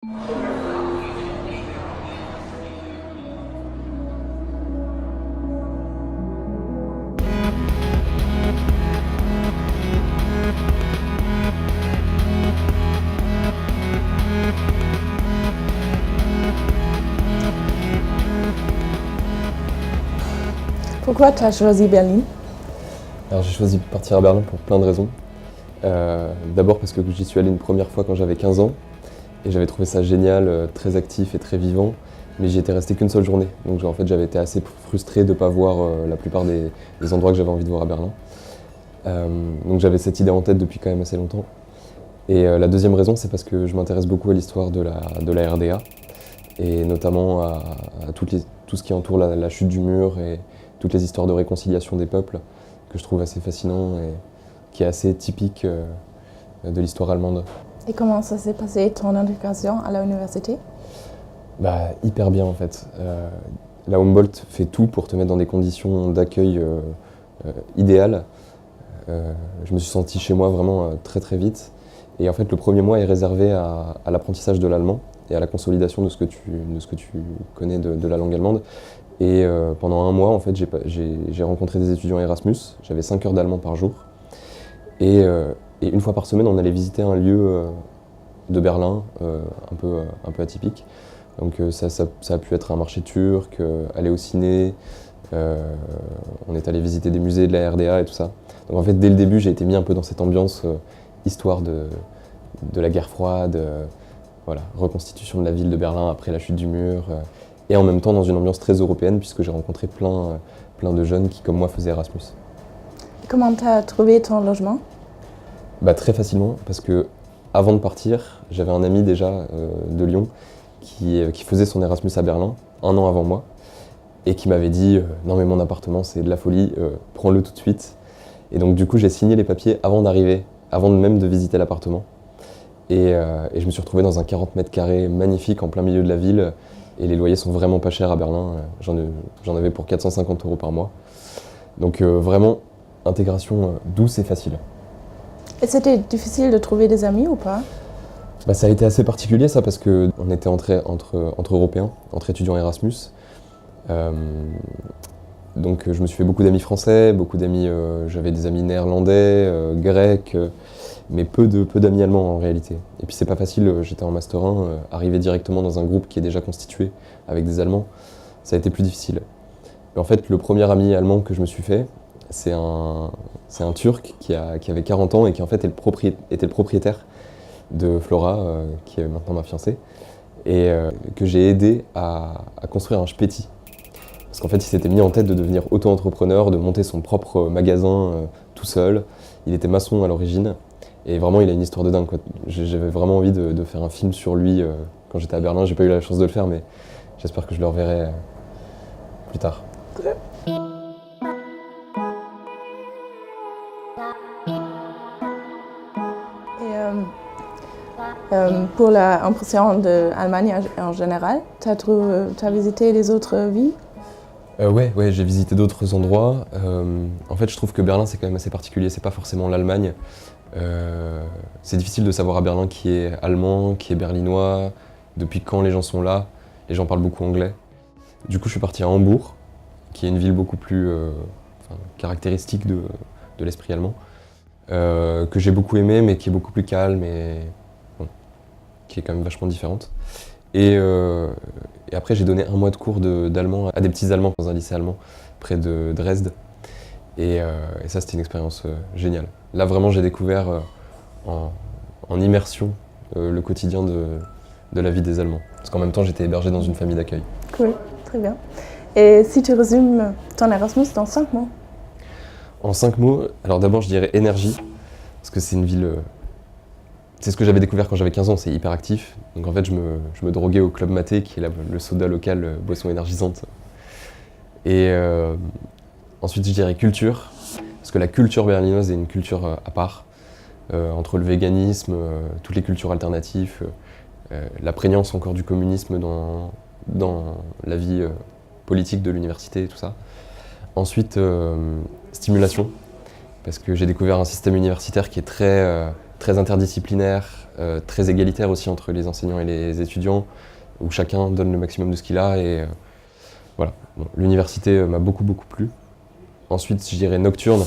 Pourquoi tu as choisi Berlin? Alors j'ai choisi de partir à Berlin pour plein de raisons. D'abord parce que j'y suis allé une première fois quand j'avais 15 ans et j'avais trouvé ça génial, très actif et très vivant, mais j'y étais resté qu'une seule journée. Donc en fait j'avais été assez frustré de ne pas voir la plupart des endroits que j'avais envie de voir à Berlin. Donc j'avais cette idée en tête depuis quand même assez longtemps. Et la deuxième raison, c'est parce que je m'intéresse beaucoup à l'histoire de la RDA et notamment à tout ce qui entoure la chute du mur et toutes les histoires de réconciliation des peuples que je trouve assez fascinant et qui est assez typique de l'histoire allemande. Et comment ça s'est passé ton intégration à l'université? Hyper bien en fait. La Humboldt fait tout pour te mettre dans des conditions d'accueil idéales. Je me suis senti chez moi vraiment très très vite. Et en fait le premier mois est réservé à l'apprentissage de l'allemand et à la consolidation de ce que tu connais de la langue allemande. Et pendant un mois, en fait, j'ai rencontré des étudiants Erasmus. J'avais 5 heures d'allemand par jour. Et une fois par semaine, on allait visiter un lieu de Berlin un peu atypique. Donc ça a pu être un marché turc, aller au ciné. On est allé visiter des musées de la RDA et tout ça. Donc en fait, dès le début, j'ai été mis un peu dans cette ambiance histoire de la guerre froide, voilà, reconstitution de la ville de Berlin après la chute du mur. Et en même temps dans une ambiance très européenne puisque j'ai rencontré plein de jeunes qui, comme moi, faisaient Erasmus. Comment tu as trouvé ton logement? Très facilement, parce que avant de partir, j'avais un ami déjà de Lyon qui faisait son Erasmus à Berlin, un an avant moi, et qui m'avait dit non mais mon appartement c'est de la folie, prends-le tout de suite. Et donc du coup j'ai signé les papiers avant d'arriver, avant même de visiter l'appartement. Et je me suis retrouvé dans un 40 mètres carrés magnifique en plein milieu de la ville. Et les loyers sont vraiment pas chers à Berlin, j'en avais pour 450 € par mois. Donc vraiment, intégration douce et facile. Et c'était difficile de trouver des amis ou pas? Ça a été assez particulier ça, parce qu'on était entre Européens, entre étudiants Erasmus. Donc je me suis fait beaucoup d'amis français, j'avais des amis néerlandais, grecs, mais peu d'amis allemands en réalité. Et puis c'est pas facile, j'étais en Master 1, arriver directement dans un groupe qui est déjà constitué avec des Allemands, ça a été plus difficile. Mais en fait, le premier ami allemand que je me suis fait, c'est un Turc qui avait 40 ans et qui en fait était le propriétaire de Flora, qui est maintenant ma fiancée, et que j'ai aidé à construire un Späti. Parce qu'en fait, il s'était mis en tête de devenir auto-entrepreneur, de monter son propre magasin tout seul. Il était maçon à l'origine. Et vraiment, il a une histoire de dingue, quoi. J'avais vraiment envie de faire un film sur lui quand j'étais à Berlin. J'ai pas eu la chance de le faire, mais j'espère que je le reverrai plus tard. Et pour l'impression de l'Allemagne en général, tu as visité les autres villes? Ouais, j'ai visité d'autres endroits. En fait, je trouve que Berlin, c'est quand même assez particulier. C'est pas forcément l'Allemagne. C'est difficile de savoir à Berlin qui est allemand, qui est berlinois, depuis quand les gens sont là. Les gens parlent beaucoup anglais. Du coup, je suis parti à Hambourg, qui est une ville beaucoup plus caractéristique de l'esprit allemand, que j'ai beaucoup aimé, mais qui est beaucoup plus calme et bon, qui est quand même vachement différente. Et après, j'ai donné un mois de cours d'allemand à des petits Allemands dans un lycée allemand près de Dresde. Et ça, c'était une expérience géniale. Là, vraiment, j'ai découvert en immersion le quotidien de la vie des Allemands. Parce qu'en même temps, j'étais hébergé dans une famille d'accueil. Cool, très bien. Et si tu résumes ton Erasmus dans 5 mots? En 5 mots, alors d'abord, je dirais énergie. Parce que c'est une ville... c'est ce que j'avais découvert quand j'avais 15 ans, c'est hyper actif. Donc en fait, je me droguais au Club Maté, qui est le soda local, boisson énergisante. Et ensuite, je dirais culture, parce que la culture berlinoise est une culture à part, entre le véganisme, toutes les cultures alternatives, la prégnance encore du communisme dans la vie politique de l'université et tout ça. Ensuite, stimulation, parce que j'ai découvert un système universitaire qui est très interdisciplinaire, très égalitaire aussi entre les enseignants et les étudiants, où chacun donne le maximum de ce qu'il a. Et voilà. Bon, l'université m'a beaucoup plu. Ensuite, je dirais nocturne,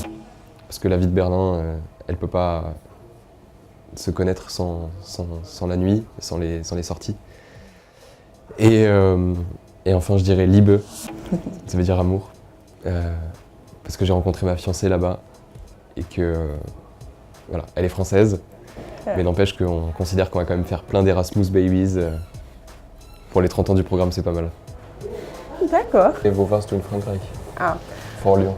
parce que la vie de Berlin, elle ne peut pas se connaître sans la nuit, sans les sorties. Et enfin, je dirais Liebe, ça veut dire amour, parce que j'ai rencontré ma fiancée là-bas et que voilà, elle est française, mais n'empêche qu'on considère qu'on va quand même faire plein d'Erasmus Babies. Pour les 30 ans du programme, c'est pas mal. D'accord. Et wo warst du in Frankreich? Ah. Vor Lyon.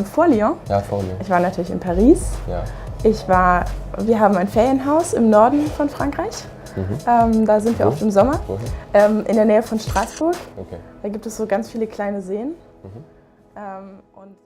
Vor Lyon. Ja, vor Lyon. Ich war natürlich in Paris. Ja. Wir haben ein Ferienhaus im Norden von Frankreich. Da sind wir oft im Sommer. In der Nähe von Straßburg. Okay. Da gibt es so ganz viele kleine Seen. Und